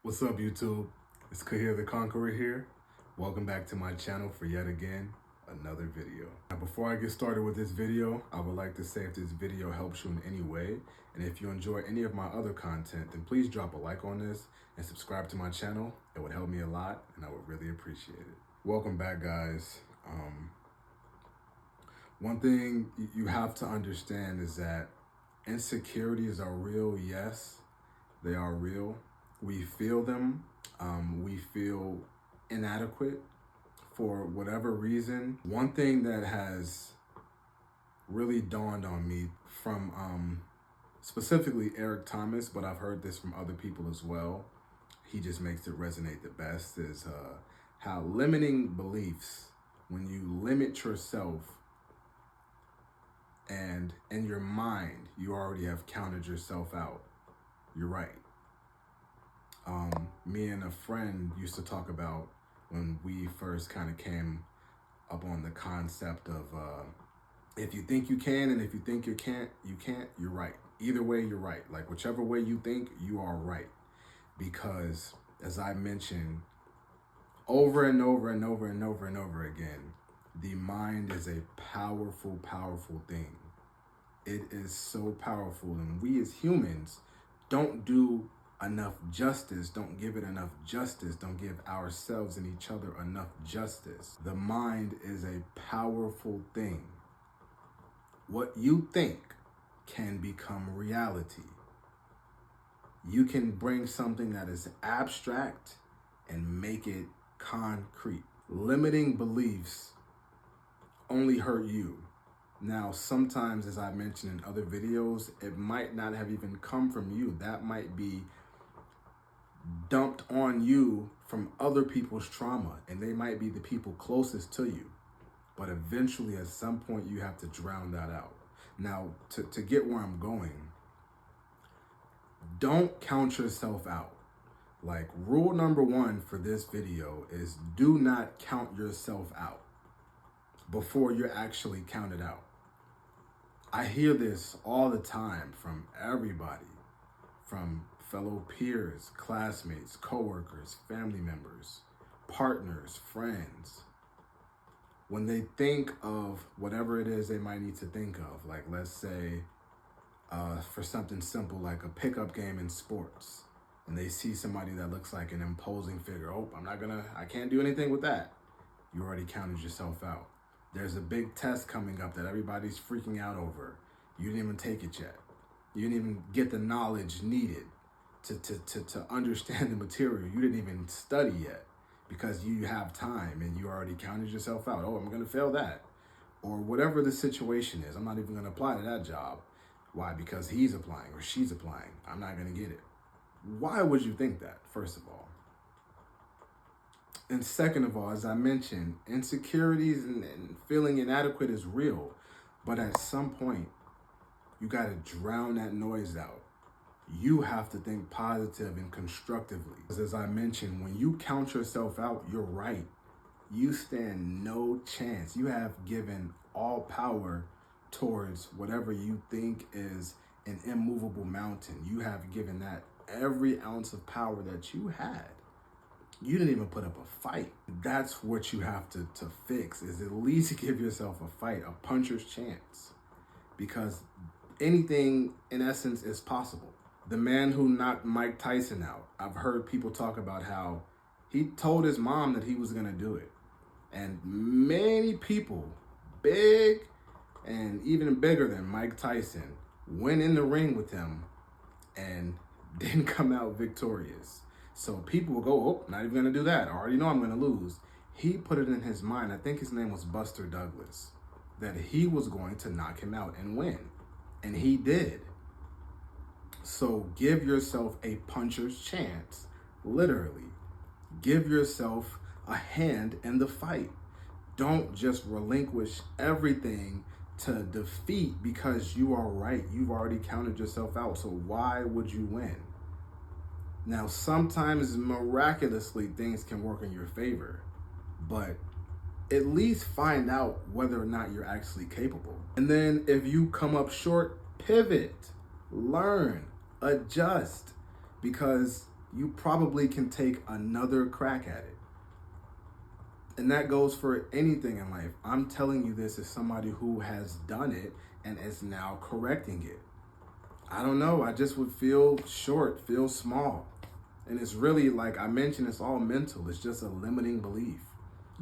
What's up, YouTube? It's QahirTheConqueror here. Welcome back to my channel for yet again another video. Now, before I get started with this video, I would like to say if this video helps you in any way, and if you enjoy any of my other content, then please drop a like on this and subscribe to my channel. It would help me a lot, and I would really appreciate it. Welcome back, guys. One thing you have to understand is that insecurities are real. Yes, they are real. We feel them. We feel inadequate for whatever reason. One thing that has really dawned on me from specifically Eric Thomas, but I've heard this from other people as well, he just makes it resonate the best, is how limiting beliefs, when you limit yourself and in your mind, you already have counted yourself out. You're right. Me and a friend used to talk about when we first kind of came up on the concept of if you think you can and if you think you can't, you're right. Either way, you're right. Like whichever way you think, you are right. Because as I mentioned over and over and over and over and over again, the mind is a powerful, powerful thing. It is so powerful, and we as humans don't do enough justice, don't give it enough justice, don't give ourselves and each other enough justice. The mind is a powerful thing. What you think can become reality. You can bring something that is abstract and make it concrete. Limiting beliefs only hurt you. Now, sometimes, as I mentioned in other videos, it might not have even come from you. That might be dumped on you from other people's trauma, and they might be the people closest to you. But eventually, at some point, you have to drown that out. Now, to get where I'm going, don't count yourself out. Like, rule number one for this video is do not count yourself out before you're actually counted out. I hear this all the time from everybody, from fellow peers, classmates, coworkers, family members, partners, friends. When they think of whatever it is they might need to think of, like let's say for something simple like a pickup game in sports, and they see somebody that looks like an imposing figure. Oh, I can't do anything with that. You already counted yourself out. There's a big test coming up that everybody's freaking out over. You didn't even take it yet. You didn't even get the knowledge needed to understand the material. You didn't even study yet because you have time and you already counted yourself out. Oh, I'm going to fail that. Or whatever the situation is. I'm not even going to apply to that job. Why? Because he's applying or she's applying. I'm not going to get it. Why would you think that, first of all? And second of all, as I mentioned, insecurities and feeling inadequate is real. But at some point, you got to drown that noise out. You have to think positive and constructively. As I mentioned, when you count yourself out, you're right. You stand no chance. You have given all power towards whatever you think is an immovable mountain. You have given that every ounce of power that you had. You didn't even put up a fight. That's what you have to fix, is at least give yourself a fight, a puncher's chance. Because anything, in essence, is possible. The man who knocked Mike Tyson out, I've heard people talk about how he told his mom that he was going to do it. And many people, big and even bigger than Mike Tyson, went in the ring with him and didn't come out victorious. So people will go, oh, not even going to do that. I already know I'm going to lose. He put it in his mind, I think his name was Buster Douglas, that he was going to knock him out and win. And he did. So give yourself a puncher's chance, literally. Give yourself a hand in the fight. Don't just relinquish everything to defeat because you are right. You've already counted yourself out. So why would you win? Now, sometimes miraculously things can work in your favor, but at least find out whether or not you're actually capable. And then if you come up short, pivot, learn, adjust, because you probably can take another crack at it. And that goes for anything in life. I'm telling you this as somebody who has done it and is now correcting it. I don't know. I just would feel short, feel small. And it's really, like I mentioned, it's all mental. It's just a limiting belief.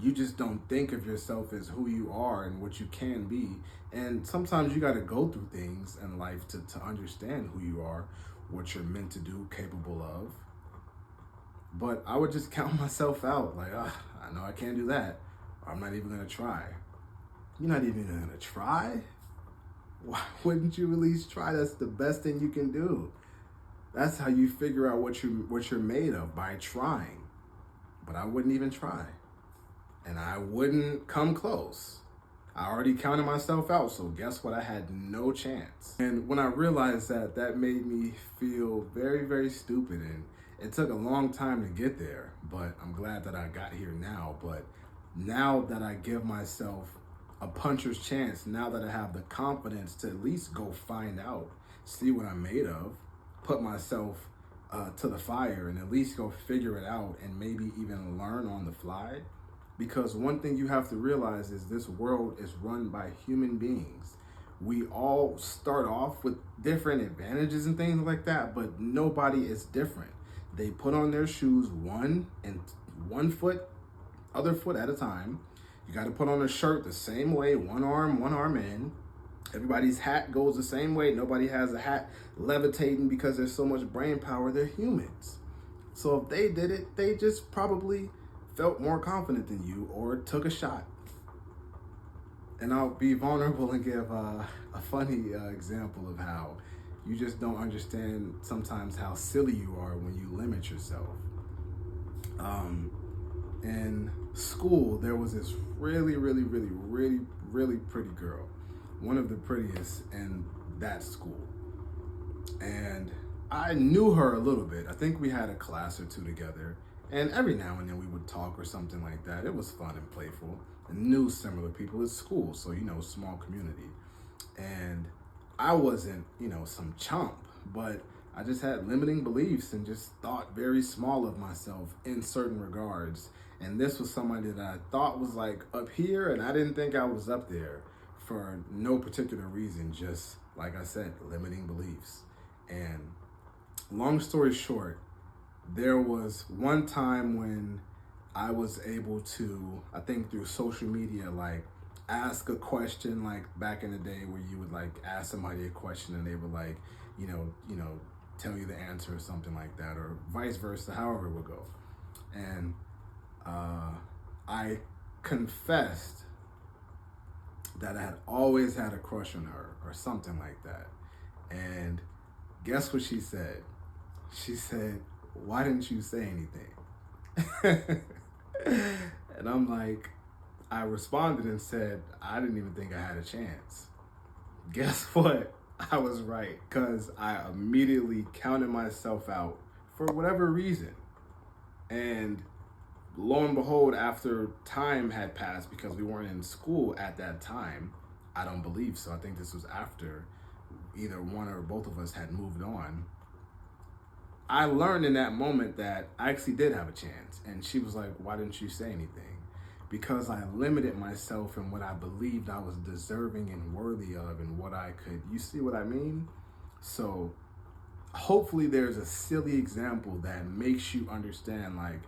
You just don't think of yourself as who you are and what you can be. And sometimes you got to go through things in life to understand who you are, what you're meant to do, capable of. But I would just count myself out. Like, I know I can't do that. I'm not even going to try. You're not even going to try? Why wouldn't you at least try? That's the best thing you can do. That's how you figure out what you're made of, by trying. But I wouldn't even try. And I wouldn't come close. I already counted myself out, so guess what? I had no chance. And when I realized that, that made me feel very, very stupid. And it took a long time to get there, but I'm glad that I got here now. But now that I give myself a puncher's chance, now that I have the confidence to at least go find out, see what I'm made of, put myself to the fire and at least go figure it out and maybe even learn on the fly. Because one thing you have to realize is this world is run by human beings. We all start off with different advantages and things like that, but nobody is different. They put on their shoes one foot, other foot at a time. You got to put on a shirt the same way, one arm in. Everybody's hat goes the same way. Nobody has a hat levitating because there's so much brain power. They're humans. So if they did it, they just probably felt more confident than you or took a shot. And I'll be vulnerable and give a funny example of how you just don't understand sometimes how silly you are when you limit yourself. In school, there was this really pretty girl, one of the prettiest in that school. And I knew her a little bit. I think we had a class or two together. And every now and then we would talk or something like that. It was fun and playful. And knew similar people at school. So, small community. And I wasn't, some chump, but I just had limiting beliefs and just thought very small of myself in certain regards. And this was somebody that I thought was like up here, and I didn't think I was up there for no particular reason. Just, like I said, limiting beliefs. And long story short, there was one time when I was able to, I think through social media, like ask a question, like back in the day where you would like ask somebody a question and they would like, tell you the answer or something like that, or vice versa, however it would go. And I confessed that I had always had a crush on her or something like that. And guess what she said? She said, "Why didn't you say anything?" And I'm like, I responded and said, I didn't even think I had a chance. Guess what? I was right, because I immediately counted myself out for whatever reason. And lo and behold, after time had passed, because we weren't in school at that time, I don't believe so. I think this was after either one or both of us had moved on. I learned in that moment that I actually did have a chance. And she was like, "Why didn't you say anything?" Because I limited myself in what I believed I was deserving and worthy of and what I could. You see what I mean? So hopefully there's a silly example that makes you understand, like,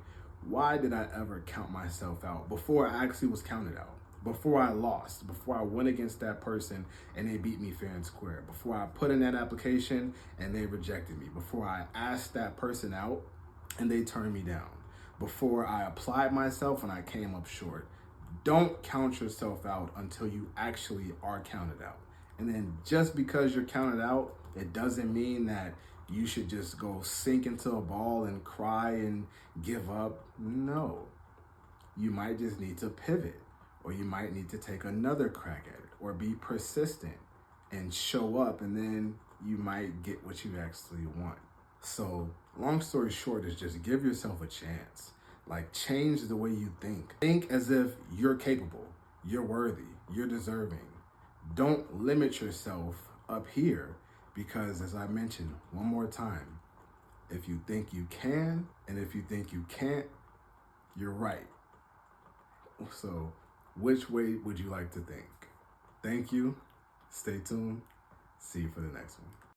why did I ever count myself out before I actually was counted out? Before I lost, before I went against that person and they beat me fair and square, before I put in that application and they rejected me, before I asked that person out and they turned me down, before I applied myself and I came up short. Don't count yourself out until you actually are counted out. And then just because you're counted out, it doesn't mean that you should just go sink into a ball and cry and give up. No, you might just need to pivot. Or you might need to take another crack at it, or be persistent and show up, and then you might get what you actually want. So long story short is just give yourself a chance. Like, change the way you think. Think as if you're capable, you're worthy, you're deserving. Don't limit yourself up here, because as I mentioned one more time, If you think you can, and if you think you can't, you're right. So, which way would you like to think? Thank you. Stay tuned. See you for the next one.